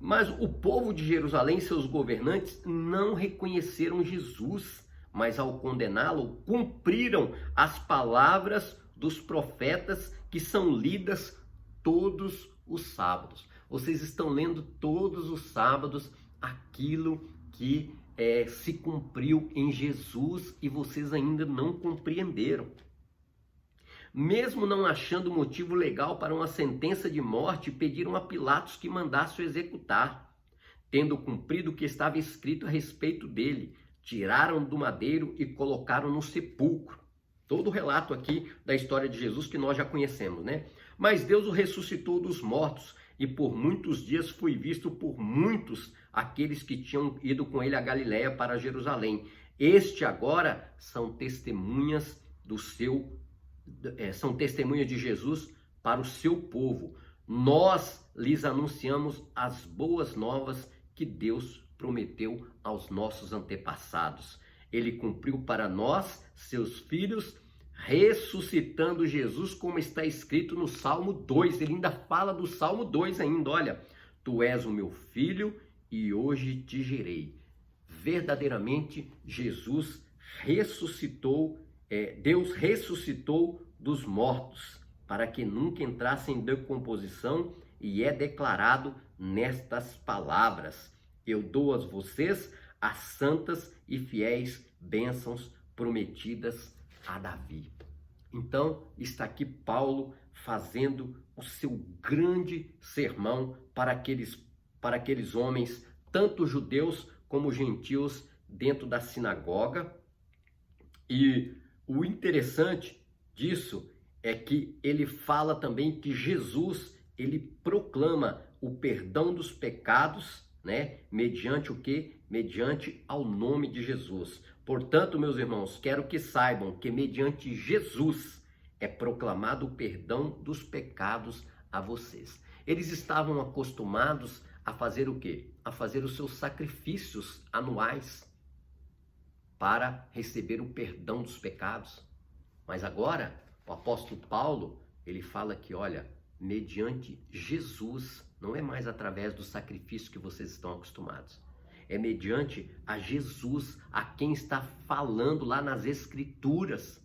Mas o povo de Jerusalém, seus governantes, não reconheceram Jesus, mas ao condená-lo, cumpriram as palavras dos profetas que são lidas todos os sábados. Vocês estão lendo todos os sábados aquilo que se cumpriu em Jesus e vocês ainda não compreenderam. Mesmo não achando motivo legal para uma sentença de morte, pediram a Pilatos que mandasse o executar. Tendo cumprido o que estava escrito a respeito dele, tiraram do madeiro e colocaram no sepulcro. Todo o relato aqui da história de Jesus que nós já conhecemos, né? Mas Deus o ressuscitou dos mortos e por muitos dias foi visto por muitos aqueles que tinham ido com ele a Galiléia para Jerusalém. Este agora são testemunhas são testemunhas de Jesus para o seu povo. Nós lhes anunciamos as boas novas que Deus prometeu aos nossos antepassados. Ele cumpriu para nós, seus filhos, ressuscitando Jesus, como está escrito no Salmo 2. Ele ainda fala do Salmo 2 ainda, olha, tu és o meu filho e hoje te gerei. Verdadeiramente, Jesus ressuscitou, Deus ressuscitou dos mortos, para que nunca entrasse em decomposição, e é declarado nestas palavras: eu dou a vocês as santas e fiéis bênçãos prometidas a Davi. Então, está aqui Paulo fazendo o seu grande sermão para aqueles homens, tanto judeus como gentios, dentro da sinagoga. E o interessante disso é que ele fala também que Jesus, ele proclama o perdão dos pecados, né? Mediante o quê? Mediante ao nome de Jesus. Portanto, meus irmãos, quero que saibam que mediante Jesus é proclamado o perdão dos pecados a vocês. Eles estavam acostumados a fazer o quê? A fazer os seus sacrifícios anuais para receber o perdão dos pecados. Mas agora, o apóstolo Paulo, ele fala que, olha, mediante Jesus, não é mais através do sacrifício que vocês estão acostumados. é mediante a Jesus, a quem está falando lá nas Escrituras,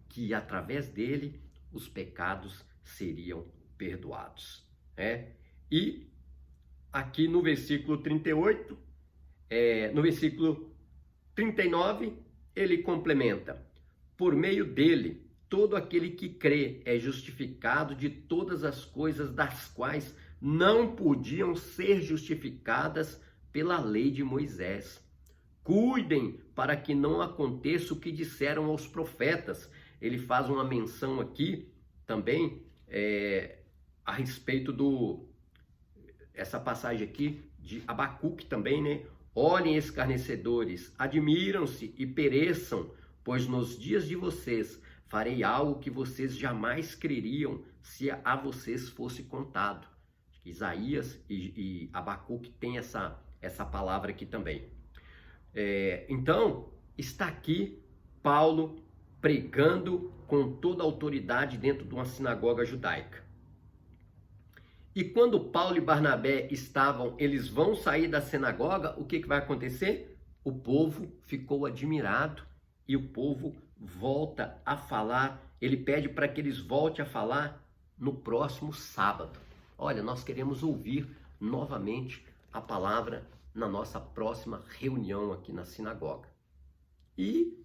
que através dele os pecados seriam perdoados. E aqui no versículo 38, no versículo 39, ele complementa: por meio dele, todo aquele que crê é justificado de todas as coisas das quais não podiam ser justificadas pela lei de Moisés. Cuidem para que não aconteça o que disseram aos profetas. Ele faz uma menção aqui também a respeito essa passagem aqui de Abacuque também, né? Olhem, escarnecedores, admiram-se e pereçam, pois nos dias de vocês farei algo que vocês jamais creriam se a vocês fosse contado. Isaías e Abacuque tem essa palavra aqui também. Então, está aqui Paulo pregando com toda a autoridade dentro de uma sinagoga judaica. E quando Paulo e Barnabé eles vão sair da sinagoga, o que vai acontecer? O povo ficou admirado e o povo volta a falar. Ele pede para que eles voltem a falar no próximo sábado. Olha, nós queremos ouvir novamente a palavra na nossa próxima reunião aqui na sinagoga. E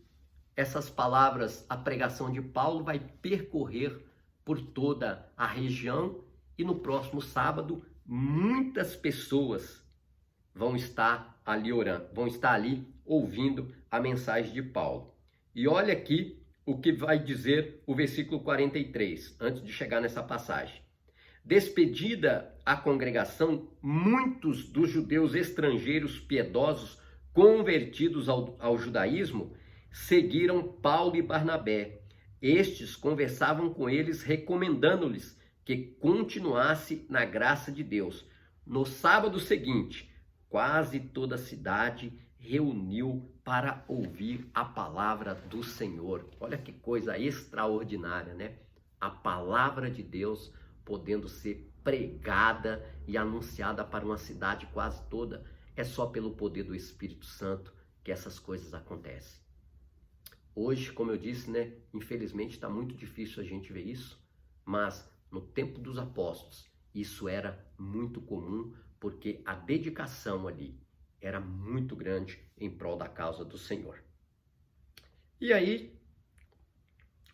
essas palavras, a pregação de Paulo vai percorrer por toda a região e no próximo sábado muitas pessoas vão estar ali orando, vão estar ali ouvindo a mensagem de Paulo. E olha aqui o que vai dizer o versículo 43, antes de chegar nessa passagem. Despedida a congregação, muitos dos judeus estrangeiros piedosos convertidos ao judaísmo seguiram Paulo e Barnabé. Estes conversavam com eles, recomendando-lhes que continuasse na graça de Deus. No sábado seguinte, quase toda a cidade reuniu para ouvir a palavra do Senhor. Olha que coisa extraordinária, né? A palavra de Deus podendo ser pregada e anunciada para uma cidade quase toda. É só pelo poder do Espírito Santo que essas coisas acontecem. Hoje, como eu disse, né, infelizmente está muito difícil a gente ver isso, mas no tempo dos apóstolos isso era muito comum, porque a dedicação ali era muito grande em prol da causa do Senhor. E aí,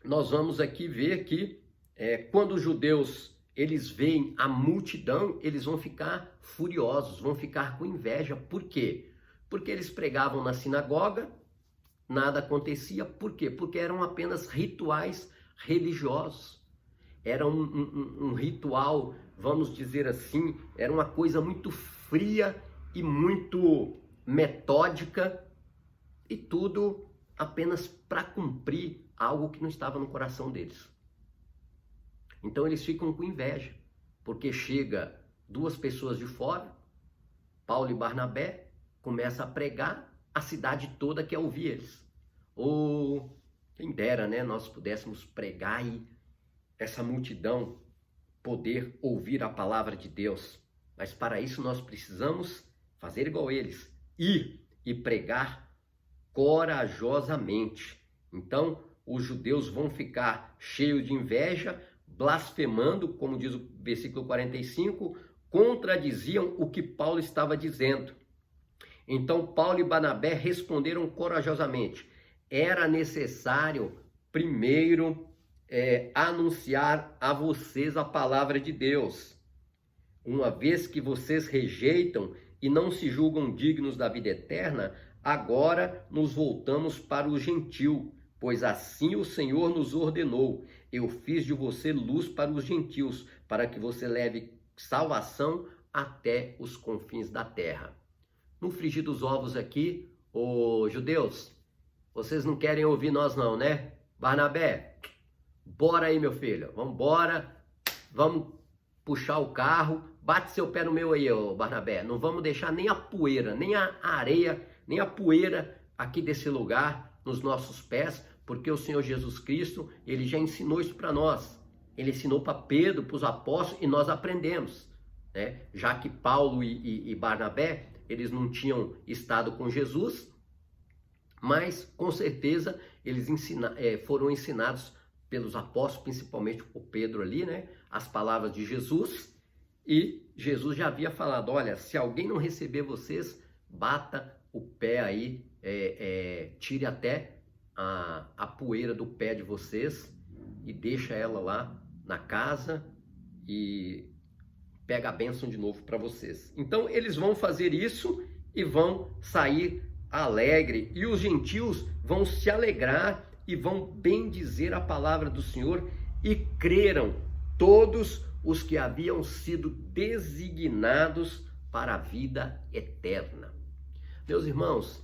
nós vamos aqui ver que quando os judeus eles veem a multidão, eles vão ficar furiosos, vão ficar com inveja. Por quê? Porque eles pregavam na sinagoga, nada acontecia. Por quê? Porque eram apenas rituais religiosos. Era um ritual, vamos dizer assim, era uma coisa muito fria e muito metódica, e tudo apenas para cumprir algo que não estava no coração deles. Então eles ficam com inveja, porque chega duas pessoas de fora, Paulo e Barnabé, começa a pregar, a cidade toda quer ouvir eles. Ou quem dera, né, nós pudéssemos pregar e essa multidão poder ouvir a palavra de Deus. Mas para isso nós precisamos fazer igual eles, ir e pregar corajosamente. Então os judeus vão ficar cheios de inveja, blasfemando, como diz o versículo 45, contradiziam o que Paulo estava dizendo. Então Paulo e Barnabé responderam corajosamente: era necessário primeiro anunciar a vocês a palavra de Deus. Uma vez que vocês rejeitam e não se julgam dignos da vida eterna, agora nos voltamos para o gentil, pois assim o Senhor nos ordenou. Eu fiz de você luz para os gentios, para que você leve salvação até os confins da terra. No frigir dos ovos aqui, ô judeus, vocês não querem ouvir nós não, né? Barnabé, bora aí, meu filho, vamos embora, vamos puxar o carro, bate seu pé no meu aí, ô Barnabé, não vamos deixar nem a poeira, nem a areia, nem a poeira aqui desse lugar nos nossos pés, porque o Senhor Jesus Cristo, ele já ensinou isso para nós. Ele ensinou para Pedro, para os apóstolos, e nós aprendemos, né? Já que Paulo e Barnabé eles não tinham estado com Jesus, mas com certeza eles foram ensinados pelos apóstolos, principalmente por Pedro ali, né? As palavras de Jesus, e Jesus já havia falado, olha, se alguém não receber vocês, bata o pé aí, tire até a poeira do pé de vocês e deixa ela lá na casa e pega a bênção de novo para vocês. Então eles vão fazer isso e vão sair alegre, e os gentios vão se alegrar e vão bendizer a palavra do Senhor, e creram todos os que haviam sido designados para a vida eterna. Meus irmãos,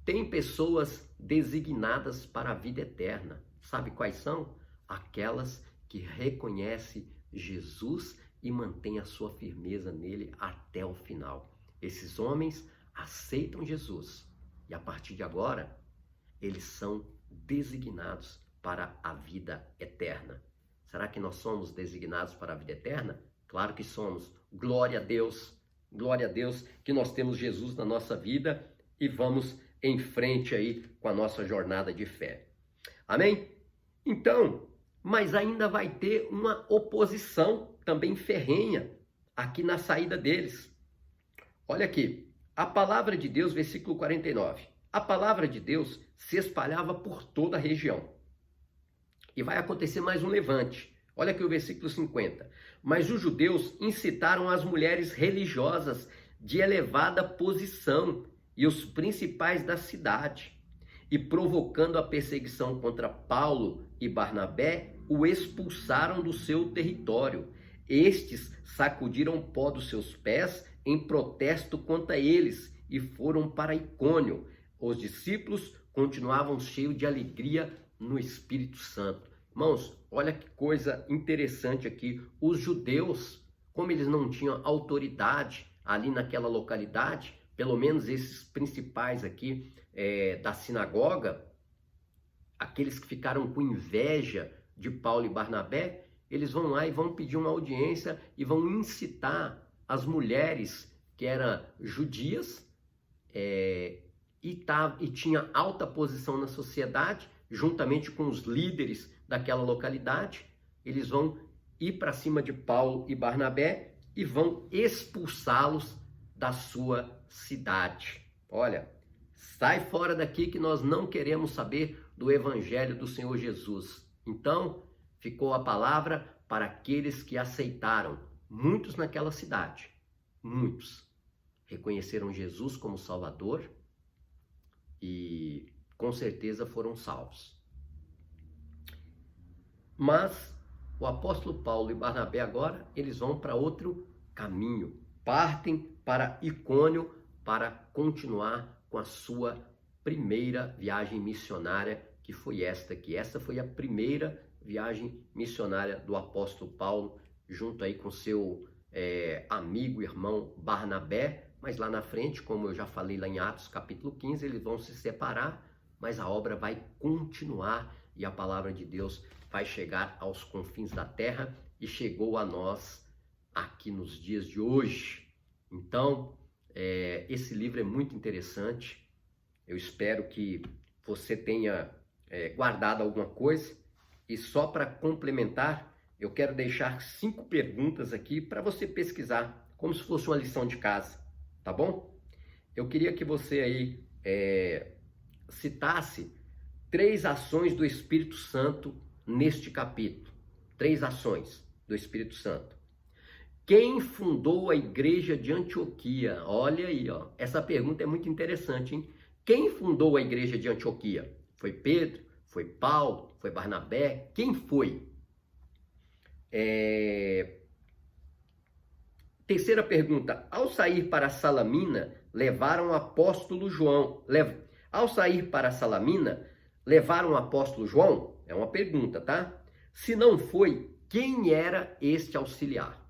tem pessoas designadas para a vida eterna. Sabe quais são? Aquelas que reconhecem Jesus e mantêm a sua firmeza nele até o final. Esses homens aceitam Jesus e a partir de agora eles são designados para a vida eterna. Será que nós somos designados para a vida eterna? Claro que somos. Glória a Deus que nós temos Jesus na nossa vida e vamos em frente aí com a nossa jornada de fé. Amém? Então, mas ainda vai ter uma oposição também ferrenha aqui na saída deles. Olha aqui, a palavra de Deus, versículo 49. A palavra de Deus se espalhava por toda a região. E vai acontecer mais um levante. Olha aqui o versículo 50. Mas os judeus incitaram as mulheres religiosas de elevada posição e os principais da cidade, e provocando a perseguição contra Paulo e Barnabé, o expulsaram do seu território. Estes sacudiram pó dos seus pés em protesto contra eles e foram para Icônio. Os discípulos continuavam cheios de alegria no Espírito Santo. Irmãos, olha que coisa interessante aqui. Os judeus, como eles não tinham autoridade ali naquela localidade, pelo menos esses principais aqui da sinagoga, aqueles que ficaram com inveja de Paulo e Barnabé, eles vão lá e vão pedir uma audiência e vão incitar as mulheres que eram judias e tinha alta posição na sociedade, juntamente com os líderes daquela localidade. Eles vão ir para cima de Paulo e Barnabé e vão expulsá-los da sua cidade. Olha, sai fora daqui que nós não queremos saber do evangelho do Senhor Jesus. Então, ficou a palavra para aqueles que aceitaram. Muitos naquela cidade, muitos reconheceram Jesus como Salvador e com certeza foram salvos. Mas o apóstolo Paulo e Barnabé agora, eles vão para outro caminho. Partem para Icônio para continuar com a sua primeira viagem missionária, que foi esta aqui. Essa foi a primeira viagem missionária do apóstolo Paulo, junto aí com seu amigo, irmão Barnabé. Mas lá na frente, como eu já falei lá em Atos capítulo 15, eles vão se separar, mas a obra vai continuar e a palavra de Deus vai chegar aos confins da terra e chegou a nós aqui nos dias de hoje. Então, esse livro é muito interessante. Eu espero que você tenha guardado alguma coisa. E só para complementar, eu quero deixar 5 perguntas aqui para você pesquisar, como se fosse uma lição de casa, tá bom? Eu queria que você aí citasse 3 ações do Espírito Santo neste capítulo. 3 ações do Espírito Santo. Quem fundou a igreja de Antioquia? Olha aí, ó. Essa pergunta é muito interessante, hein? Quem fundou a igreja de Antioquia? Foi Pedro? Foi Paulo? Foi Barnabé? Quem foi? Terceira pergunta. Ao sair para Salamina, levaram o apóstolo João. Ao sair para Salamina, levaram o apóstolo João? É uma pergunta, tá? Se não foi, quem era este auxiliar?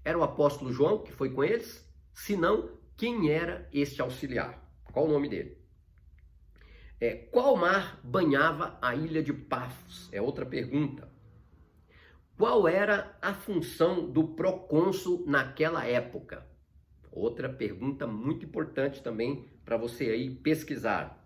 Era o apóstolo João que foi com eles? Se não, quem era este auxiliar? Qual o nome dele? Qual mar banhava a ilha de Pafos? É outra pergunta. Qual era a função do procônsul naquela época? Outra pergunta muito importante também para você aí pesquisar.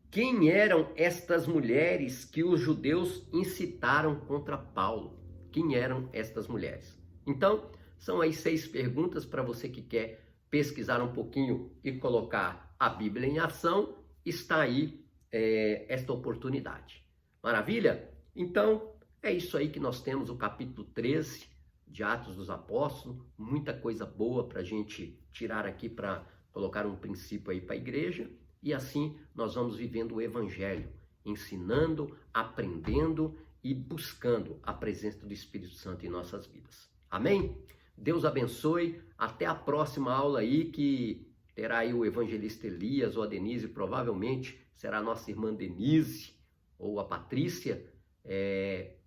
Quem eram estas mulheres que os judeus incitaram contra Paulo? Quem eram estas mulheres? Então, são aí 6 perguntas para você que quer pesquisar um pouquinho e colocar a Bíblia em ação. Está aí esta oportunidade. Maravilha? Então, é isso aí que nós temos o capítulo 13 de Atos dos Apóstolos. Muita coisa boa para a gente tirar aqui para colocar um princípio aí para a igreja. E assim nós vamos vivendo o Evangelho, ensinando, aprendendo e buscando a presença do Espírito Santo em nossas vidas. Amém? Deus abençoe. Até a próxima aula aí, que terá aí o evangelista Elias ou a Denise, provavelmente será a nossa irmã Denise ou a Patrícia,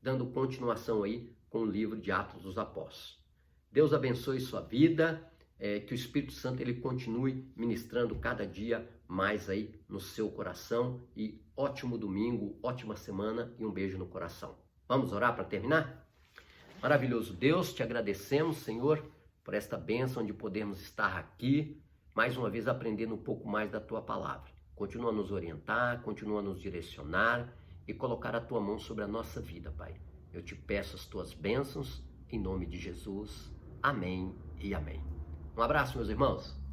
dando continuação aí com o livro de Atos dos Apóstolos. Deus abençoe sua vida. Que o Espírito Santo ele continue ministrando cada dia mais aí no seu coração. E ótimo domingo, ótima semana e um beijo no coração. Vamos orar para terminar? Maravilhoso Deus, te agradecemos, Senhor, por esta bênção de podermos estar aqui, mais uma vez aprendendo um pouco mais da Tua Palavra. Continua a nos orientar, continua a nos direcionar e colocar a Tua mão sobre a nossa vida, Pai. Eu te peço as Tuas bênçãos, em nome de Jesus. Amém e amém. Um abraço, meus irmãos.